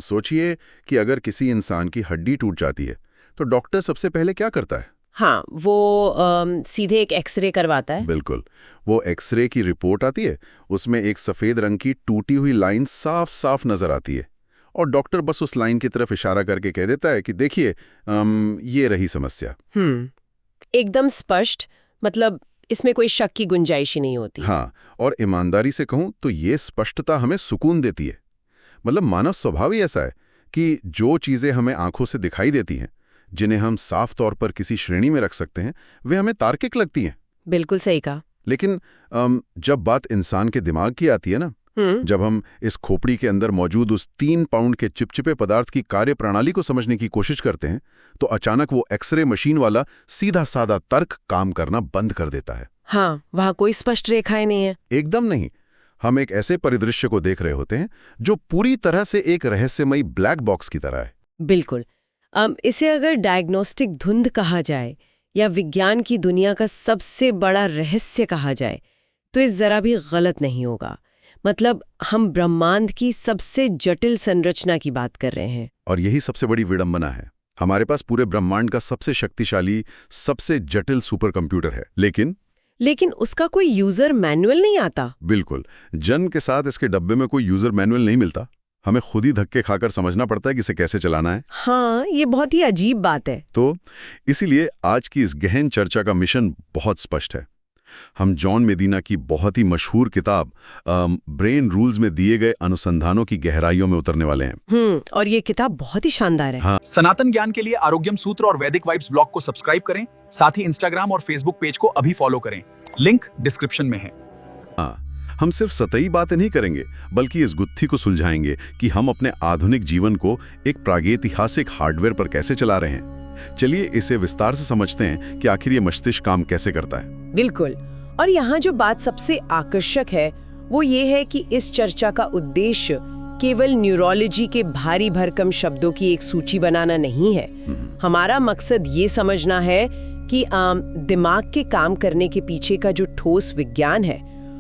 सोचिए कि अगर किसी इंसान की हड्डी टूट जाती है तो डॉक्टर सबसे पहले क्या करता है? हाँ, वो सीधे एक एक्सरे करवाता है। बिल्कुल। वो एक्सरे की रिपोर्ट आती है, उसमें एक सफेद रंग की टूटी हुई लाइन साफ साफ नजर आती है और डॉक्टर बस उस लाइन की तरफ इशारा करके कह देता है कि देखिए, ये रही समस्या। एकदम स्पष्ट, मतलब इसमें कोई शक की गुंजाइश ही नहीं होती। हाँ, और ईमानदारी से कहूं तो ये स्पष्टता हमें सुकून देती है। मतलब मानव स्वभाव ही ऐसा है कि जो चीजें हमें आंखों से दिखाई देती हैं, जिन्हें हम साफ तौर पर किसी श्रेणी में रख सकते हैं, वे हमें तार्किक लगती हैं। बिल्कुल सही कहा। लेकिन जब बात इंसान के दिमाग की आती है ना, जब हम इस खोपड़ी के अंदर मौजूद उस 3 पाउंड के चिपचिपे पदार्थ की कार्यप्रणाली को समझने की कोशिश करते हैं, तो अचानक वो एक्सरे मशीन वाला सीधा साधा तर्क काम करना बंद कर देता है। हाँ, वहाँ कोई स्पष्ट रेखाएं नहीं है। एकदम नहीं। हम एक ऐसे परिदृश्य को देख रहे होते हैं जो पूरी तरह से एक रहस्यमयी ब्लैक बॉक्स की तरह है। बिल्कुल। इसे अगर डायग्नोस्टिक धुंध कहा जाए या विज्ञान की दुनिया का सबसे बड़ा रहस्य कहा जाए तो इस जरा भी गलत नहीं होगा। मतलब हम ब्रह्मांड की सबसे जटिल संरचना की बात कर रहे हैं। और यही सबसे बड़ी विडंबना है। हमारे पास पूरे ब्रह्मांड का सबसे शक्तिशाली, सबसे जटिल सुपर कंप्यूटर है, लेकिन उसका कोई यूजर मैनुअल नहीं आता। बिल्कुल। जन्म के साथ इसके डब्बे में कोई यूजर मैनुअल नहीं मिलता। हमें खुद ही धक्के खाकर समझना पड़ता है कि इसे कैसे चलाना है। हाँ, ये बहुत ही अजीब बात है। तो इसीलिए आज की इस गहन चर्चा का मिशन बहुत स्पष्ट है। हम जॉन मेदीना की बहुत ही मशहूर किताब ब्रेन रूल्स में दिए गए अनुसंधानों की गहराइयों में उतरने वाले हैं। और ये किताब बहुत ही शानदार है। हाँ। सनातन ज्ञान के लिए आरोग्यम सूत्र और वैदिक वाइब्स ब्लॉग को सब्सक्राइब करें। साथ ही इंस्टाग्राम और फेसबुक पेज को अभी फॉलो करें। लिंक डिस्क्रिप्शन में है। हाँ, हम सिर्फ सतही बातें नहीं करेंगे, बल्कि इस गुत्थी को सुलझाएंगे कि हम अपने आधुनिक जीवन को एक प्रागैतिहासिक हार्डवेयर पर कैसे चला रहे हैं। चलिए इसे विस्तार से समझते हैं कि आखिर ये मस्तिष्क काम कैसे करता है। बिल्कुल। और यहाँ जो बात सबसे आकर्षक है वो ये है कि इस चर्चा का उद्देश्य केवल न्यूरोलॉजी के भारी भरकम शब्दों की एक सूची बनाना नहीं है। हमारा मकसद ये समझना है कि दिमाग के काम करने के पीछे का जो ठोस विज्ञान है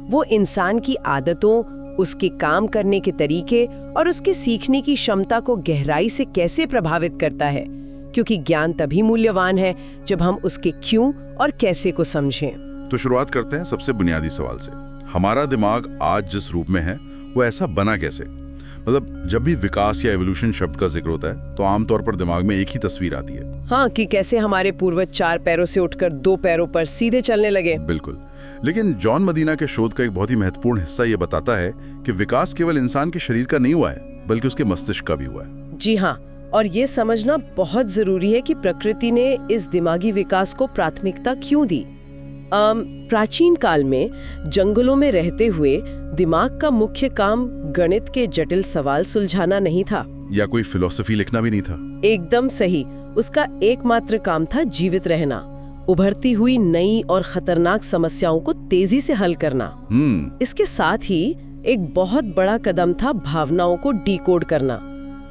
वो इंसान की आदतों, उसके काम करने के तरीके और उसके सीखने की क्षमता को गहराई से कैसे प्रभावित करता है। क्योंकि ज्ञान तभी मूल्यवान है जब हम उसके क्यों और कैसे को समझें। तो शुरुआत करते हैं सबसे बुनियादी सवाल से। हमारा दिमाग आज जिस रूप में है वो ऐसा बना कैसे? मतलब जब भी विकास या एवोल्यूशन शब्द का जिक्र होता है तो आमतौर पर दिमाग में एक ही तस्वीर आती है। हाँ, कि कैसे हमारे पूर्वज 4 पैरों से उठकर 2 पैरों पर सीधे चलने लगे। बिल्कुल। लेकिन जॉन मदीना के शोध का एक बहुत ही महत्वपूर्ण हिस्सा ये बताता है कि विकास केवल इंसान के शरीर का नहीं हुआ है, बल्कि उसके मस्तिष्क का भी हुआ है। जी हाँ, और ये समझना बहुत जरूरी है कि प्रकृति ने इस दिमागी विकास को प्राथमिकता क्यों दी। प्राचीन काल में जंगलों में रहते हुए दिमाग का मुख्य काम गणित के जटिल सवाल सुलझाना नहीं था, या कोई फिलॉसफी लिखना भी नहीं था। एकदम सही। उसका एकमात्र काम था जीवित रहना, उभरती हुई नई और खतरनाक समस्याओं को तेजी से हल करना। इसके साथ ही एक बहुत बड़ा कदम था भावनाओं को डिकोड करना।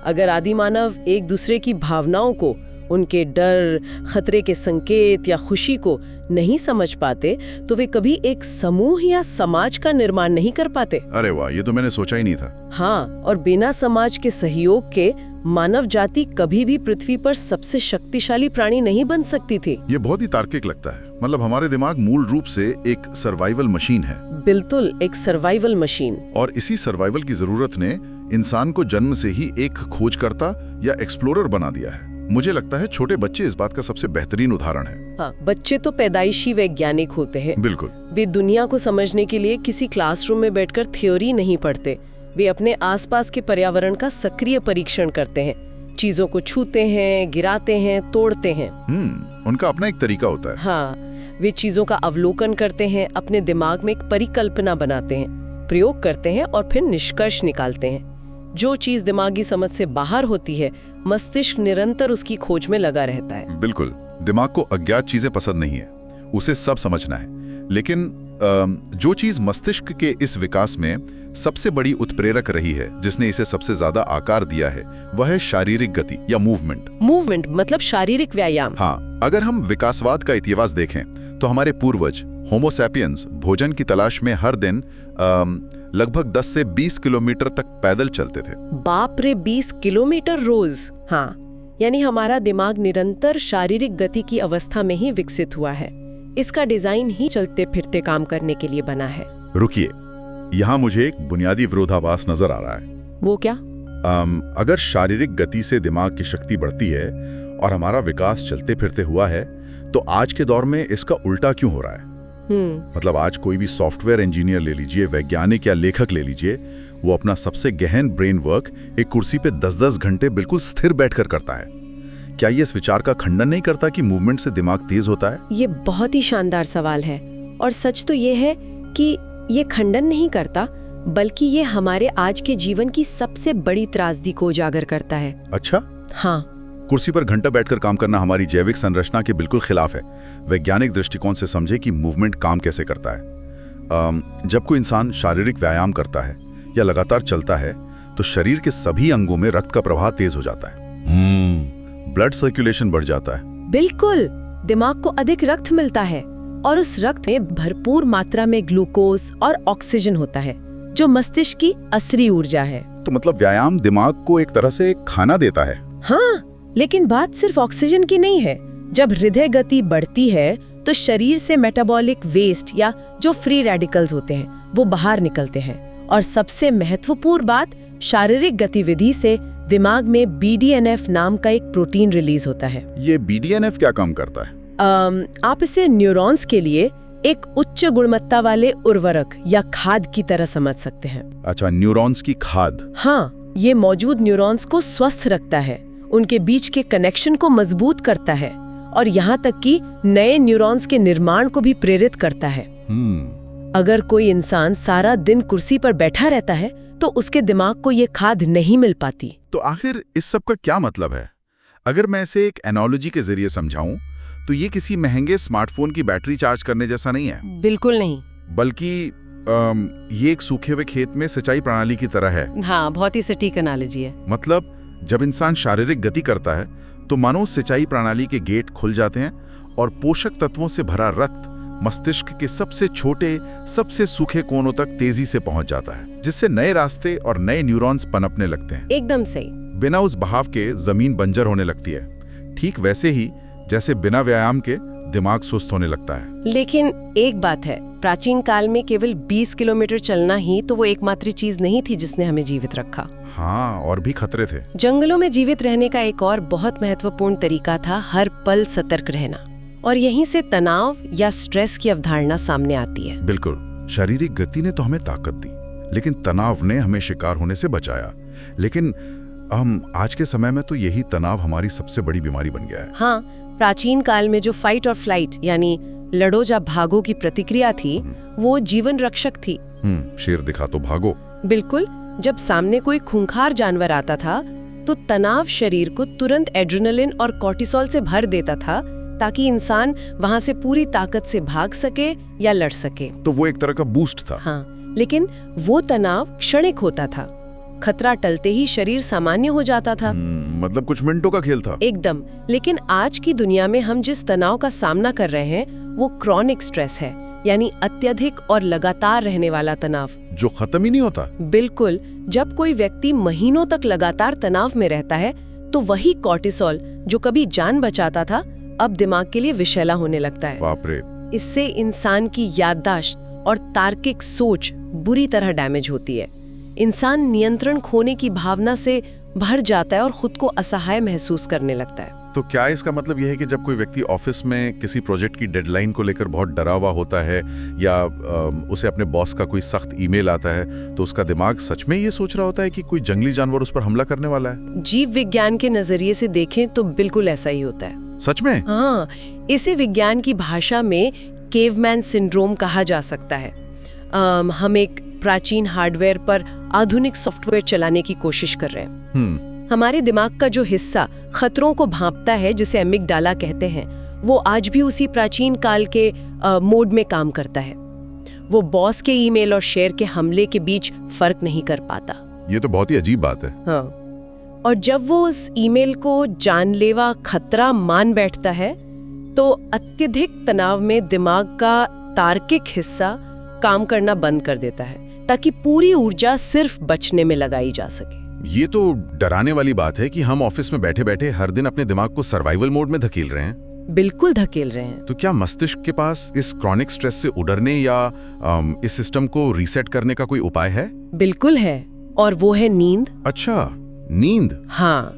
अगर आदि मानव एक दूसरे की भावनाओं को, उनके डर, खतरे के संकेत या खुशी को नहीं समझ पाते तो वे कभी एक समूह या समाज का निर्माण नहीं कर पाते। अरे वाह, ये तो मैंने सोचा ही नहीं था। हाँ, और बिना समाज के सहयोग के मानव जाति कभी भी पृथ्वी पर सबसे शक्तिशाली प्राणी नहीं बन सकती थी। ये बहुत ही तार्किक लगता है। मतलब हमारे दिमाग मूल रूप से एक सर्वाइवल मशीन है। बिल्कुल, एक सर्वाइवल मशीन। और इसी सर्वाइवल की जरूरत ने इंसान को जन्म से ही एक खोजकर्ता या एक्सप्लोरर बना दिया है। मुझे लगता है छोटे बच्चे इस बात का सबसे बेहतरीन उदाहरण है। हाँ, बच्चे तो पैदाइशी वैज्ञानिक होते हैं। बिल्कुल। वे दुनिया को समझने के लिए किसी क्लासरूम में बैठकर थ्योरी नहीं पढ़ते। वे अपने आसपास के पर्यावरण का सक्रिय परीक्षण करते हैं, चीजों को छूते हैं, गिराते हैं, तोड़ते हैं। उनका अपना एक तरीका होता है। हाँ, वे चीजों का अवलोकन करते हैं, अपने दिमाग में एक परिकल्पना बनाते हैं, प्रयोग करते हैं और फिर निष्कर्ष निकालते हैं। जो चीज दिमागी समझ से बाहर होती है, मस्तिष्क निरंतर उसकी खोज में लगा रहता है। बिल्कुल। दिमाग को अज्ञात चीजें पसंद नहीं है, उसे सब समझना है। लेकिन जो चीज मस्तिष्क के इस विकास में सबसे बड़ी उत्प्रेरक रही है, जिसने इसे सबसे ज्यादा आकार दिया है, वह है शारीरिक गति या मूवमेंट मतलब शारीरिक व्यायाम। हाँ, अगर हम विकासवाद का इतिहास देखें तो हमारे पूर्वज होमो सैपियंस भोजन की तलाश में हर दिन लगभग 10 से 20 किलोमीटर तक पैदल चलते थे। बाप रे, 20 किलोमीटर रोज। हाँ, यानी हमारा दिमाग निरंतर शारीरिक गति की अवस्था में ही विकसित हुआ है। इसका डिजाइन ही चलते फिरते काम करने के लिए बना है। रुकिए, यहाँ मुझे एक बुनियादी विरोधाभास नजर आ रहा है। वो क्या? अगर शारीरिक गति से दिमाग की शक्ति बढ़ती है और हमारा विकास चलते फिरते हुआ है, तो आज के दौर में इसका उल्टा क्यों हो रहा है? मतलब आज कोई भी सॉफ्टवेयर इंजीनियर ले लीजिए, वैज्ञानिक या लेखक ले लीजिए, वो अपना सबसे गहन ब्रेन वर्क एक कुर्सी पे 10-10 घंटे बिल्कुल स्थिर बैठकर करता है। क्या ये इस विचार का खंडन नहीं करता कि मूवमेंट से दिमाग तेज होता है? ये बहुत ही शानदार सवाल है, और सच तो ये है कि ये खंडन नहीं करता, बल्कि ये हमारे आज के जीवन की सबसे बड़ी त्रासदी को उजागर करता है। अच्छा? हाँ। कुर्सी पर घंटा बैठकर काम करना हमारी जैविक संरचना के बिल्कुल खिलाफ है। वैज्ञानिक दृष्टिकोण से समझे कि मूवमेंट काम कैसे करता है। जब कोई इंसान शारीरिक व्यायाम करता है या लगातार चलता है, तो शरीर के सभी अंगों में रक्त का प्रवाह तेज हो जाता है। ब्लड सर्कुलेशन बढ़ जाता है। बिल्कुल, दिमाग को अधिक रक्त मिलता है, और उस रक्त में भरपूर मात्रा में ग्लूकोज और ऑक्सीजन होता है, जो मस्तिष्क की असली ऊर्जा है। तो मतलब व्यायाम दिमाग को एक तरह से खाना देता है। हाँ, लेकिन बात सिर्फ ऑक्सीजन की नहीं है। जब हृदय गति बढ़ती है, तो शरीर से मेटाबॉलिक वेस्ट या जो फ्री रेडिकल्स होते हैं, वो बाहर निकलते हैं। और सबसे महत्वपूर्ण बात, शारीरिक गतिविधि से दिमाग में BDNF नाम का एक प्रोटीन रिलीज होता है। ये BDNF क्या काम करता है? आप इसे न्यूरॉन्स के लिए एक उच्च गुणवत्ता वाले उर्वरक या खाद की तरह समझ सकते हैं। अच्छा, न्यूरॉन्स की खाद। हाँ, ये मौजूद न्यूरॉन्स को स्वस्थ रखता है, उनके बीच के कनेक्शन को मजबूत करता है, और यहाँ तक कि नए न्यूरॉन्स के निर्माण को भी प्रेरित करता है। अगर कोई इंसान सारा दिन कुर्सी पर बैठा रहता है, तो उसके दिमाग को ये खाद नहीं मिल पाती। तो आखिर इस सब का क्या मतलब है? अगर मैं इसे एक एनालॉजी के जरिए समझाऊं, तो ये किसी महंगे स्मार्टफोन की बैटरी चार्ज करने जैसा नहीं है। बिल्कुल नहीं। बल्कि ये एक सूखे हुए खेत में सिंचाई प्रणाली की तरह है। हाँ, बहुत ही सटीक एनालॉजी है। मतलब जब इंसान शारीरिक गति करता है, तो मानो सिंचाई प्रणाली के गेट खुल जाते हैं और पोषक तत्वों से भरा रक्त मस्तिष्क के सबसे छोटे, सबसे सूखे कोनों तक तेजी से पहुंच जाता है, जिससे नए रास्ते और नए न्यूरॉन्स पनपने लगते हैं। एकदम सही। बिना उस बहाव के जमीन बंजर होने लगती है। ठीक वैसे ही जैसे बिना व्यायाम के दिमाग सुस्त होने लगता है। लेकिन एक बात है, प्राचीन काल में केवल 20 किलोमीटर चलना ही तो वो एकमात्र चीज नहीं थी जिसने हमें जीवित रखा। हाँ, और भी खतरे थे। जंगलों में जीवित रहने का एक और बहुत महत्वपूर्ण तरीका था हर पल सतर्क रहना, और यहीं से तनाव या स्ट्रेस की अवधारणा सामने आती है। बिल्कुल, शारीरिक गति ने तो हमें ताकत दी, लेकिन तनाव ने हमें शिकार होने से बचाया। लेकिन आज के समय में तो यही तनाव हमारी सबसे बड़ी बीमारी बन गया है। हाँ, प्राचीन काल में जो फाइट और फ्लाइट यानी लड़ो या भागो की प्रतिक्रिया थी, वो जीवन रक्षक थी। शेर दिखा तो भागो। बिल्कुल, जब सामने कोई खूंखार जानवर आता था, तो तनाव शरीर को तुरंत एड्रेनलिन और कॉर्टिसोल से भर देता था, ताकि इंसान वहां से पूरी ताकत से भाग सके या लड़ सके। तो वो एक तरह का बूस्ट था। हाँ, लेकिन वो तनाव क्षणिक होता था। खतरा टलते ही शरीर सामान्य हो जाता था। मतलब कुछ मिनटों का खेल था। एकदम। लेकिन आज की दुनिया में हम जिस तनाव का सामना कर रहे हैं, वो क्रॉनिक स्ट्रेस है, यानी अत्यधिक और लगातार रहने वाला तनाव, जो खत्म ही नहीं होता। बिल्कुल। जब कोई व्यक्ति महीनों तक लगातार तनाव में रहता है, तो वही कॉर्टिसोल जो कभी जान बचाता था, अब दिमाग के लिए विषैला होने लगता है। बाप रे। इससे इंसान की याददाश्त और तार्किक सोच बुरी तरह डैमेज होती है। इंसान नियंत्रण खोने की भावना से भर जाता है और खुद को असहाय महसूस करने लगता है। तो क्या इसका मतलब यह है कि जब कोई व्यक्ति ऑफिस में किसी प्रोजेक्ट की डेडलाइन को लेकर बहुत डरा हुआ होता है, या उसे अपने बॉस का कोई सख्त ईमेल आता है, तो उसका दिमाग सच में ये सोच रहा होता है कि कोई जंगली जानवर उस पर हमला करने वाला है? जीव विज्ञान के नजरिए से देखें तो बिल्कुल ऐसा ही होता है। सच में? हाँ, इसे विज्ञान की भाषा में केवमैन सिंड्रोम कहा जा सकता है। हम एक प्राचीन हार्डवेयर पर आधुनिक सॉफ्टवेयर चलाने की कोशिश कर रहे हैं। हमारे दिमाग का जो हिस्सा खतरों को भांपता है, जिसे एमिगडाला कहते हैं, वो आज भी उसी प्राचीन काल के मोड में काम करता है। वो बॉस के ईमेल और शेर के हमले के बीच फर्क नहीं कर पाता। ये तो बहुत ही अजीब बात है। हाँ, और जब वो उस ईमेल को जानलेवा खतरा मान बैठता है, तो अत्यधिक तनाव में दिमाग का तार्किक हिस्सा काम करना बंद कर देता है ताकि पूरी ऊर्जा सिर्फ बचने में लगाई जा सके। ये तो डराने वाली बात है कि हम ऑफिस में बैठे बैठे हर दिन अपने दिमाग को सर्वाइवल मोड में धकेल रहे हैं। बिल्कुल धकेल रहे हैं। तो क्या मस्तिष्क के पास इस क्रॉनिक स्ट्रेस से उबरने या इस सिस्टम को रीसेट करने का कोई उपाय है? बिल्कुल है, और वो है नींद। अच्छा, नींद। हाँ,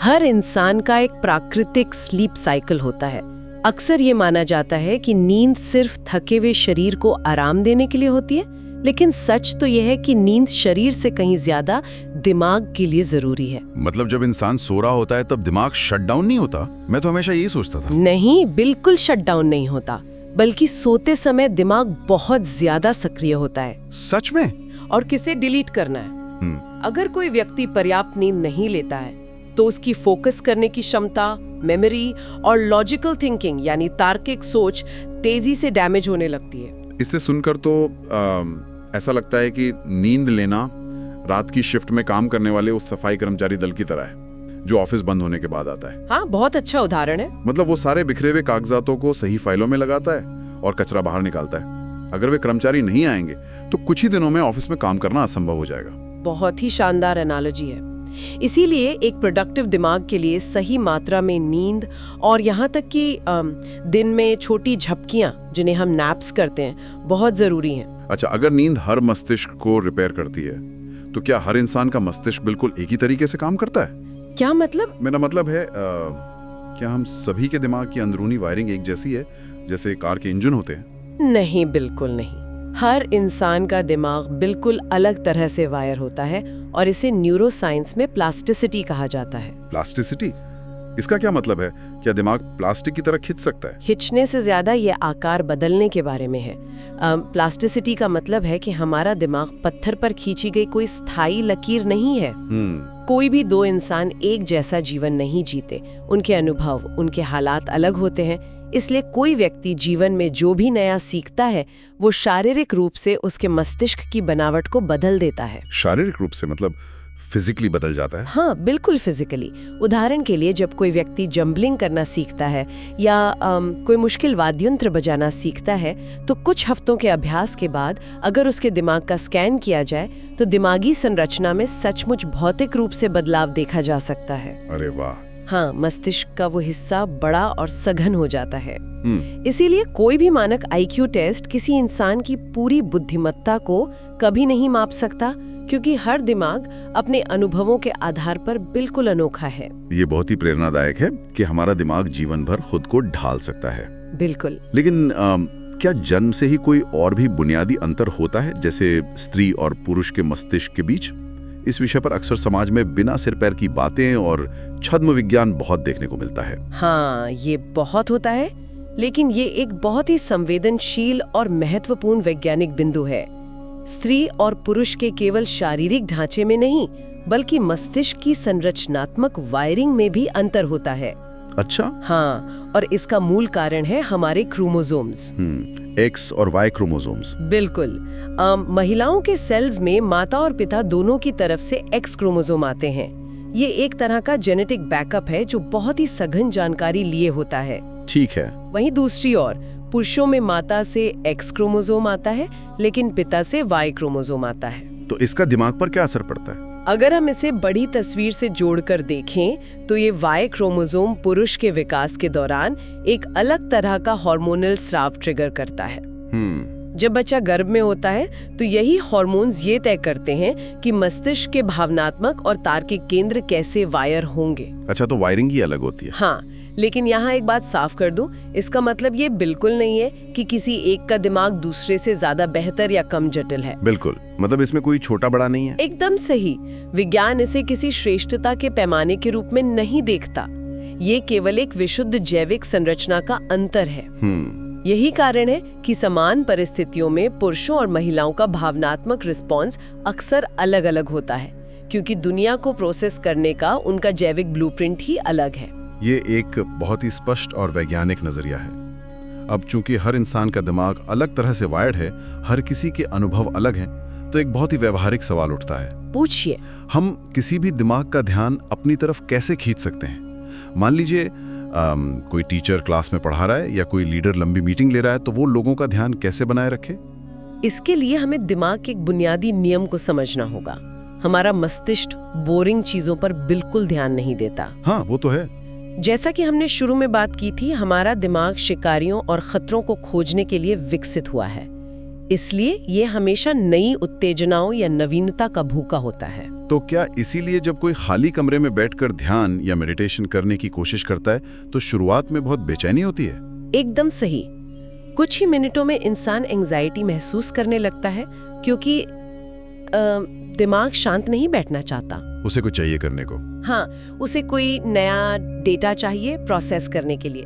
हर इंसान का एक प्राकृतिक स्लीप साइकिल होता है। अक्सर ये माना जाता है कि नींद सिर्फ थके हुए शरीर को आराम देने के लिए होती है, लेकिन सच तो यह है कि नींद शरीर से कहीं ज्यादा दिमाग के लिए जरूरी है। मतलब जब इंसान सो रहा होता है तब दिमाग शट डाउन नहीं होता? मैं तो हमेशा यही सोचता था। नहीं, बिल्कुल शट डाउन नहीं होता, बल्कि सोते समय दिमाग बहुत ज्यादा सक्रिय होता है। सच में? और किसे डिलीट करना है? अगर कोई व्यक्ति पर्याप्त नींद नहीं लेता है तो उसकी फोकस करने की क्षमता, मेमोरी और लॉजिकल थिंकिंग यानी तार्किक सोच तेजी से डैमेज होने लगती है। इससे सुनकर तो ऐसा लगता है कि नींद लेना रात की शिफ्ट में काम करने वाले उस सफाई कर्मचारी दल की तरह है जो ऑफिस बंद होने के बाद आता है। हाँ, बहुत अच्छा उदाहरण है। मतलब वो सारे बिखरे हुए कागजातों को सही फाइलों में लगाता है और कचरा बाहर निकालता है। अगर वे कर्मचारी नहीं आएंगे तो कुछ ही दिनों में ऑफिस में काम करना असंभव हो जाएगा। बहुत ही शानदार एनालॉजी है। इसीलिए एक प्रोडक्टिव दिमाग के लिए सही मात्रा में नींद और यहाँ तक कि दिन में छोटी झपकियाँ जिन्हें हम नैप्स करते हैं बहुत जरूरी हैं। अच्छा, अगर नींद हर मस्तिष्क को रिपेयर करती है तो क्या हर इंसान का मस्तिष्क बिल्कुल एक ही तरीके से काम करता है? क्या मतलब? मेरा मतलब है क्या हम सभी के दिमाग की अंदरूनी वायरिंग एक जैसी है जैसे कार के इंजन होते हैं? नहीं, बिल्कुल नहीं। हर इंसान का दिमाग बिल्कुल अलग तरह से वायर होता है और इसे न्यूरोसाइंस में प्लास्टिसिटी कहा जाता है। प्लास्टिसिटी? इसका क्या मतलब है? क्या दिमाग प्लास्टिक की तरह खिंच सकता है? खिंचने से ज्यादा ये आकार बदलने के बारे में है। प्लास्टिसिटी का मतलब है कि हमारा दिमाग पत्थर पर खींची गई कोई स्थायी लकीर नहीं है। कोई भी दो इंसान एक जैसा जीवन नहीं जीते, उनके अनुभव, उनके हालात अलग होते हैं। इसलिए कोई व्यक्ति जीवन में जो भी नया सीखता है वो शारीरिक रूप से उसके मस्तिष्क की बनावट को बदल देता है। शारीरिक रूप से मतलब फिजिकली बदल जाता है? हाँ, बिल्कुल फिजिकली। उदाहरण के लिए जब कोई व्यक्ति जंबलिंग करना सीखता है या कोई मुश्किल वाद्य यंत्र बजाना सीखता है तो कुछ हफ्तों के अभ्यास के बाद अगर उसके दिमाग का स्कैन किया जाए तो दिमागी संरचना में सचमुच भौतिक रूप से बदलाव देखा जा सकता है। अरे वाह! हाँ, मस्तिष्क का वो हिस्सा बड़ा और सघन हो जाता है। इसीलिए कोई भी मानक IQ टेस्ट किसी इंसान की पूरी बुद्धिमत्ता को कभी नहीं माप सकता, क्योंकि हर दिमाग अपने अनुभवों के आधार पर बिल्कुल अनोखा है। ये बहुत ही प्रेरणादायक है कि हमारा दिमाग जीवन भर खुद को ढाल सकता है। बिल्कुल। लेकिन क्या जन्म से ही कोई और भी बुनियादी अंतर होता है, जैसे स्त्री और पुरुष के मस्तिष्क के बीच? इस विषय पर अक्सर समाज में बिना सिर पैर की बातें और छद्म विज्ञान बहुत देखने को मिलता है। हाँ, ये बहुत होता है, लेकिन ये एक बहुत ही संवेदनशील और महत्वपूर्ण वैज्ञानिक बिंदु है। स्त्री और पुरुष के केवल शारीरिक ढांचे में नहीं, बल्कि मस्तिष्क की संरचनात्मक वायरिंग में भी अंतर होता है। अच्छा? हाँ, और इसका मूल कारण है हमारे क्रोमोसोम्स, X और Y क्रोमोसोम्स। बिल्कुल। महिलाओं के सेल्स में माता और पिता दोनों की तरफ से X क्रोमोसोम आते हैं। ये एक तरह का जेनेटिक बैकअप है जो बहुत ही सघन जानकारी लिए होता है। ठीक है। वहीं दूसरी ओर पुरुषों में माता से X क्रोमोसोम आता है, लेकिन पिता से Y क्रोमोसोम आता है। तो इसका दिमाग पर क्या असर पड़ता है? अगर हम इसे बड़ी तस्वीर से जोड़कर देखें तो ये Y क्रोमोसोम पुरुष के विकास के दौरान एक अलग तरह का हार्मोनल स्राव ट्रिगर करता है। जब बच्चा गर्भ में होता है तो यही हार्मोन्स ये तय करते हैं कि मस्तिष्क के भावनात्मक और तार्किक केंद्र कैसे वायर होंगे। अच्छा, तो वायरिंग ही अलग होती है। हाँ, लेकिन यहाँ एक बात साफ कर दूं, इसका मतलब ये बिल्कुल नहीं है कि किसी एक का दिमाग दूसरे से ज्यादा बेहतर या कम जटिल है। बिल्कुल, मतलब इसमें कोई छोटा बड़ा नहीं है। एकदम सही। विज्ञान इसे किसी श्रेष्ठता के पैमाने के रूप में नहीं देखता। ये केवल एक विशुद्ध जैविक संरचना का अंतर है। यही कारण है कि समान परिस्थितियों में पुरुषों और महिलाओं का भावनात्मक रिस्पॉन्स अक्सर अलग अलग होता है, क्योंकि दुनिया को प्रोसेस करने का उनका जैविक ब्लूप्रिंट ही अलग है। ये एक बहुत ही स्पष्ट और वैज्ञानिक नजरिया है। अब चूंकि हर इंसान का दिमाग अलग तरह से वायर्ड है, हर किसी के अनुभव अलग हैं, तो एक बहुत ही व्यवहारिक सवाल उठता है। पूछिए। हम किसी भी दिमाग का ध्यान अपनी तरफ कैसे खींच सकते हैं? मान लीजिए कोई टीचर क्लास में पढ़ा रहा है या कोई लीडर लंबी मीटिंग ले रहा है, तो वो लोगों का ध्यान कैसे बनाए रखे? इसके लिए हमें दिमाग के एक बुनियादी नियम को समझना होगा। हमारा मस्तिष्क बोरिंग चीजों पर बिल्कुल ध्यान नहीं देता। हाँ, वो तो है। जैसा कि हमने शुरू में बात की थी, हमारा दिमाग शिकारियों और खतरों को खोजने के लिए विकसित हुआ है। इसलिए ये हमेशा नई उत्तेजनाओं या नवीनता का भूखा होता है। तो क्या इसीलिए जब कोई खाली कमरे में बैठकर ध्यान या मेडिटेशन करने की कोशिश करता है तो शुरुआत में बहुत बेचैनी होती है? एकदम सही। कुछ ही मिनटों में इंसान एंजाइटी महसूस करने लगता है, क्योंकि दिमाग शांत नहीं बैठना चाहता। उसे कुछ चाहिए करने को। हाँ, उसे कोई नया डेटा चाहिए प्रोसेस करने के लिए।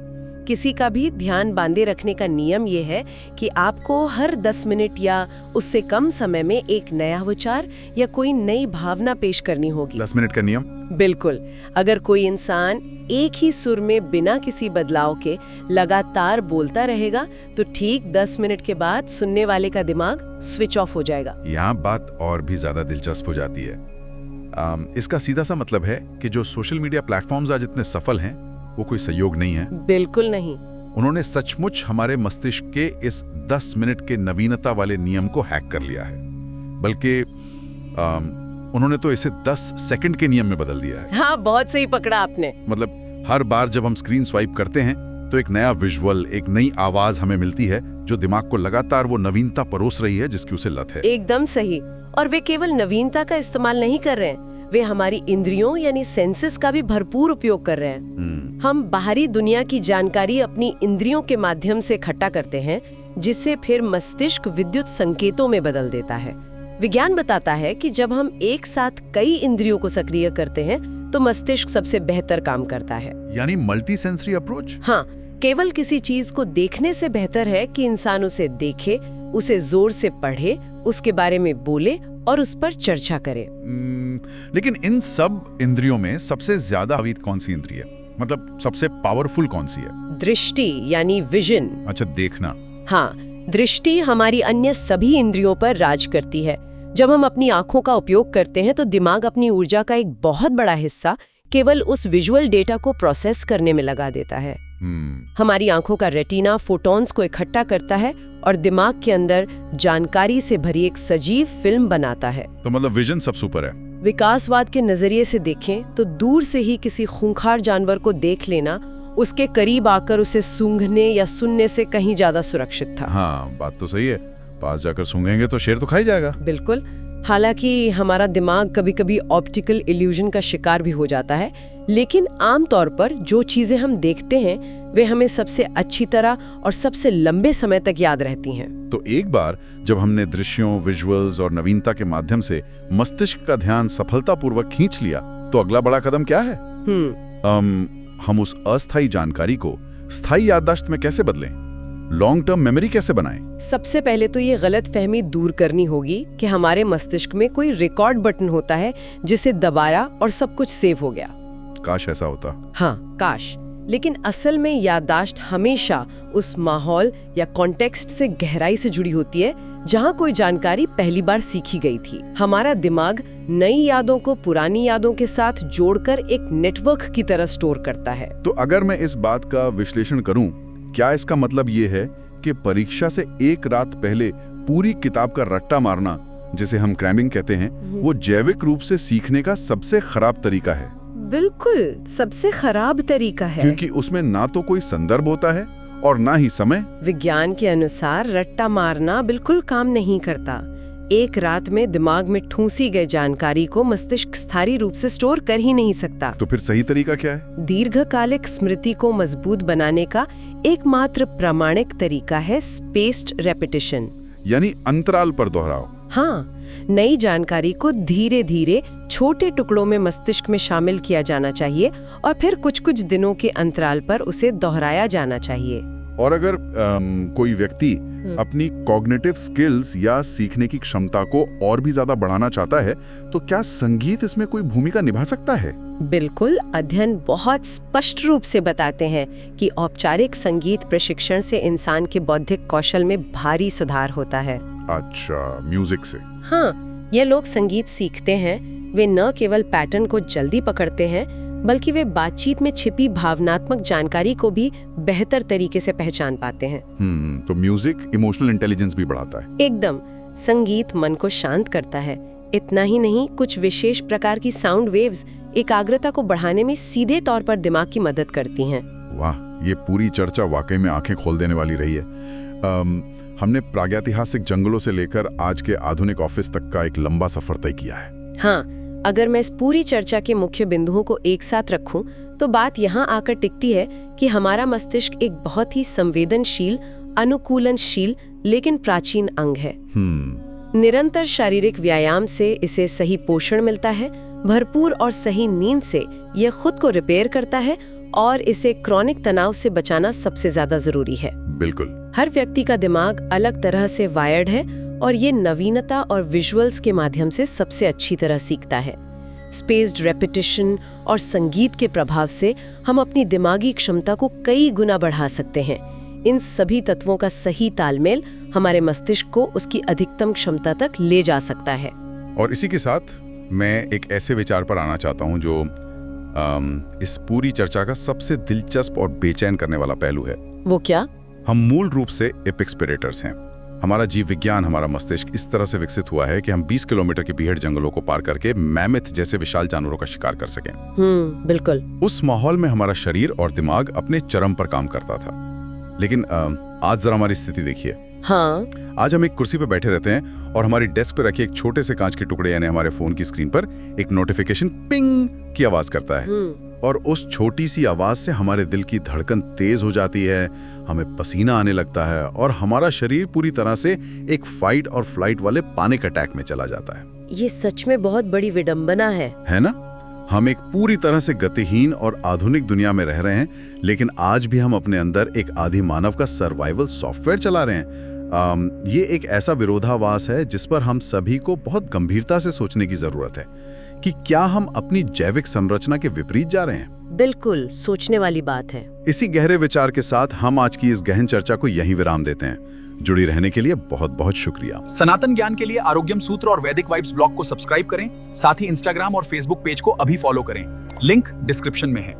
किसी का भी ध्यान बांधे रखने का नियम ये है कि आपको हर 10 मिनट या उससे कम समय में एक नया विचार या कोई नई भावना पेश करनी होगी। 10 मिनट का नियम? बिल्कुल। अगर कोई इंसान एक ही सुर में बिना किसी बदलाव के लगातार बोलता रहेगा तो ठीक 10 मिनट के बाद सुनने वाले का दिमाग स्विच ऑफ हो जाएगा। यहाँ बात और भी ज्यादा दिलचस्प हो जाती है। इसका सीधा सा मतलब है कि जो सोशल मीडिया प्लेटफॉर्म्स आज इतने सफल हैं, वो कोई सहयोग नहीं है। बिल्कुल नहीं। उन्होंने सचमुच हमारे मस्तिष्क के इस 10 मिनट के नवीनता वाले नियम को हैक कर लिया है। बल्कि उन्होंने तो इसे 10 सेकंड के नियम में बदल दिया है। हाँ, बहुत सही पकड़ा आपने। मतलब हर बार जब हम स्क्रीन स्वाइप करते हैं तो एक नया विजुअल, एक नई आवाज हमें मिलती है जो दिमाग को लगातार वो नवीनता परोस रही है जिसकी उसे लत है। एकदम सही। और वे केवल नवीनता का इस्तेमाल नहीं कर रहे हैं, वे हमारी इंद्रियों यानी सेंसेस का भी भरपूर उपयोग कर रहे हैं। हम बाहरी दुनिया की जानकारी अपनी इंद्रियों के माध्यम से इकट्ठा करते हैं, जिससे फिर मस्तिष्क विद्युत संकेतों में बदल देता है। विज्ञान बताता है कि जब हम एक साथ कई इंद्रियों को सक्रिय करते हैं तो मस्तिष्क सबसे बेहतर काम करता है। यानी मल्टी सेंसरी अप्रोच। हाँ, केवल किसी चीज को देखने से बेहतर है कि इंसान उसे देखे, उसे जोर से पढ़े, उसके बारे में बोले और उस पर चर्चा करे। लेकिन इन सब इंद्रियों में सबसे ज्यादा अवीत कौन सी इंद्रिय है? मतलब सबसे पावरफुल कौन सी है? दृष्टि यानी विजन। अच्छा, देखना। हाँ, दृष्टि हमारी अन्य सभी इंद्रियों पर राज करती है। जब हम अपनी आंखों का उपयोग करते हैं तो दिमाग अपनी ऊर्जा का एक बहुत बड़ा हिस्सा केवल उस विजुअल डेटा को प्रोसेस करने में लगा देता है। हमारी आंखों का रेटिना फोटॉन्स को इकट्ठा करता है और दिमाग के अंदर जानकारी से भरी एक सजीव फिल्म बनाता है। तो मतलब विजन सब सुपर है। विकासवाद के नजरिए से देखें तो दूर से ही किसी खूंखार जानवर को देख लेना उसके करीब आकर उसे सूंघने या सुनने से कहीं ज्यादा सुरक्षित था। हाँ, बात तो सही है। पास जाकर सूंघेंगे तो शेर तो खा ही जाएगा। बिल्कुल। हालांकि हमारा दिमाग कभी-कभी ऑप्टिकल इल्यूजन का शिकार भी हो जाता है, लेकिन आमतौर पर जो चीजें हम देखते हैं वे हमें सबसे अच्छी तरह और सबसे लंबे समय तक याद रहती हैं। तो एक बार जब हमने दृश्यों, विजुअल्स और नवीनता के माध्यम से मस्तिष्क का ध्यान सफलतापूर्वक खींच लिया, तो अगला बड़ा कदम क्या है? हम उस अस्थायी जानकारी को स्थायी याददाश्त में कैसे बदलें? लॉन्ग टर्म मेमोरी कैसे बनाएं? सबसे पहले तो ये गलतफहमी दूर करनी होगी कि हमारे मस्तिष्क में कोई रिकॉर्ड बटन होता है जिसे दबाया और सब कुछ सेव हो गया। काश ऐसा होता। हाँ, काश। लेकिन असल में याददाश्त हमेशा उस माहौल या कॉन्टेक्स्ट से गहराई से जुड़ी होती है जहाँ कोई जानकारी पहली बार सीखी गई थी। हमारा दिमाग नई यादों को पुरानी यादों के साथ जोड़कर एक नेटवर्क की तरह स्टोर करता है। तो अगर मैं इस बात का विश्लेषण करूं, क्या इसका मतलब ये है कि परीक्षा से एक रात पहले पूरी किताब का रट्टा मारना, जिसे हम क्रैमिंग कहते हैं, वो जैविक रूप से सीखने का सबसे खराब तरीका है? बिल्कुल, सबसे खराब तरीका है। क्योंकि उसमें ना तो कोई संदर्भ होता है और ना ही समय। विज्ञान के अनुसार रट्टा मारना बिल्कुल काम नहीं करता। एक रात में दिमाग में ठूंसी गई जानकारी को मस्तिष्क स्थायी रूप से स्टोर कर ही नहीं सकता। तो फिर सही तरीका क्या है? दीर्घकालिक स्मृति को मजबूत बनाने का एकमात्र प्रामाणिक तरीका है स्पेस्ड रेपिटेशन, यानी अंतराल पर दोहराव। हाँ, नई जानकारी को धीरे धीरे छोटे टुकड़ों में मस्तिष्क में शामिल किया जाना चाहिए और फिर कुछ कुछ दिनों के अंतराल पर उसे दोहराया जाना चाहिए। और अगर कोई व्यक्ति अपनी कॉग्निटिव स्किल्स या सीखने की क्षमता को और भी ज्यादा बढ़ाना चाहता है, तो क्या संगीत इसमें कोई भूमिका निभा सकता है? बिल्कुल। अध्ययन बहुत स्पष्ट रूप से बताते हैं कि औपचारिक संगीत प्रशिक्षण से इंसान के बौद्धिक कौशल में भारी सुधार होता है। अच्छा, म्यूजिक से? हाँ, ये लोग संगीत सीखते हैं, वे न केवल पैटर्न को जल्दी पकड़ते हैं बल्कि वे बातचीत में छिपी भावनात्मक जानकारी को भी बेहतर तरीके से पहचान पाते हैं। तो म्यूजिक इमोशनल इंटेलिजेंस भी बढ़ाता है। एकदम। संगीत मन को शांत करता है। इतना ही नहीं, कुछ विशेष प्रकार की साउंड वेव्स एकाग्रता को बढ़ाने में सीधे तौर पर दिमाग की मदद करती हैं। वाह, ये पूरी चर्चा वाकई में आंखें खोल देने वाली रही है। हमने प्रागैतिहासिक जंगलों से लेकर आज के आधुनिक ऑफिस तक का एक लंबा सफर तय किया है। हाँ, अगर मैं इस पूरी चर्चा के मुख्य बिंदुओं को एक साथ रखूं, तो बात यहाँ आकर टिकती है कि हमारा मस्तिष्क एक बहुत ही संवेदनशील, अनुकूलनशील लेकिन प्राचीन अंग है। निरंतर शारीरिक व्यायाम से इसे सही पोषण मिलता है, भरपूर और सही नींद से यह खुद को रिपेयर करता है और इसे क्रॉनिक तनाव से बचाना सबसे ज्यादा जरूरी है। बिल्कुल। हर व्यक्ति का दिमाग अलग तरह से वायर्ड है और ये नवीनता और विजुअल्स के माध्यम से सबसे अच्छी तरह सीखता है। स्पेस्ड रेपिटिशन और संगीत के प्रभाव से हम अपनी दिमागी क्षमता को कई गुना बढ़ा सकते हैं। इन सभी तत्वों का सही तालमेल हमारे मस्तिष्क को उसकी अधिकतम क्षमता तक ले जा सकता है। और इसी के साथ मैं एक ऐसे विचार पर आना चाहता हूं जो इस पूरी चर्चा का सबसे दिलचस्प और बेचैन करने वाला पहलू है। वो क्या? हम मूल रूप से एपिक्स प्रेडेटर्स हैं। हमारा जीव विज्ञान, हमारा मस्तिष्क इस तरह से विकसित हुआ है कि हम 20 किलोमीटर की बीहड़ जंगलों को पार करके मैमथ जैसे विशाल जानवरों का शिकार कर सकें। बिल्कुल। उस माहौल में हमारा शरीर और दिमाग अपने चरम पर काम करता था। लेकिन आज जरा हमारी स्थिति देखिए। हाँ। आज हम एक कुर्सी पर बैठे रहते हैं और हमारी डेस्क पर रखे एक छोटे से कांच के टुकड़े यानी हमारे फोन की स्क्रीन पर एक नोटिफिकेशन पिंग की आवाज करता है। और उस छोटी सी आवाज से हमारे दिल की धड़कन तेज हो जाती है, हमें पसीना आने लगता है और हमारा शरीर पूरी तरह से एक फाइट और फ्लाइट वाले पैनिक अटैक में चला जाता है। ये सच में बहुत बड़ी विडंबना है ना? हम एक पूरी तरह से गतिहीन और आधुनिक दुनिया में रह रहे हैं, लेकिन आज भी हम अपने अंदर एक आदि मानव का सर्वाइवल सॉफ्टवेयर चला रहे हैं। ये एक ऐसा विरोधाभास है जिस पर हम सभी को बहुत गंभीरता से सोचने की जरूरत है कि क्या हम अपनी जैविक संरचना के विपरीत जा रहे हैं। बिल्कुल सोचने वाली बात है। इसी गहरे विचार के साथ हम आज की इस गहन चर्चा को यहीं विराम देते हैं। जुड़ी रहने के लिए बहुत बहुत शुक्रिया। सनातन ज्ञान के लिए आरोग्यम सूत्र और वैदिक वाइब्स ब्लॉग को सब्सक्राइब करें। साथ ही इंस्टाग्राम और फेसबुक पेज को अभी फॉलो करें। लिंक डिस्क्रिप्शन में है।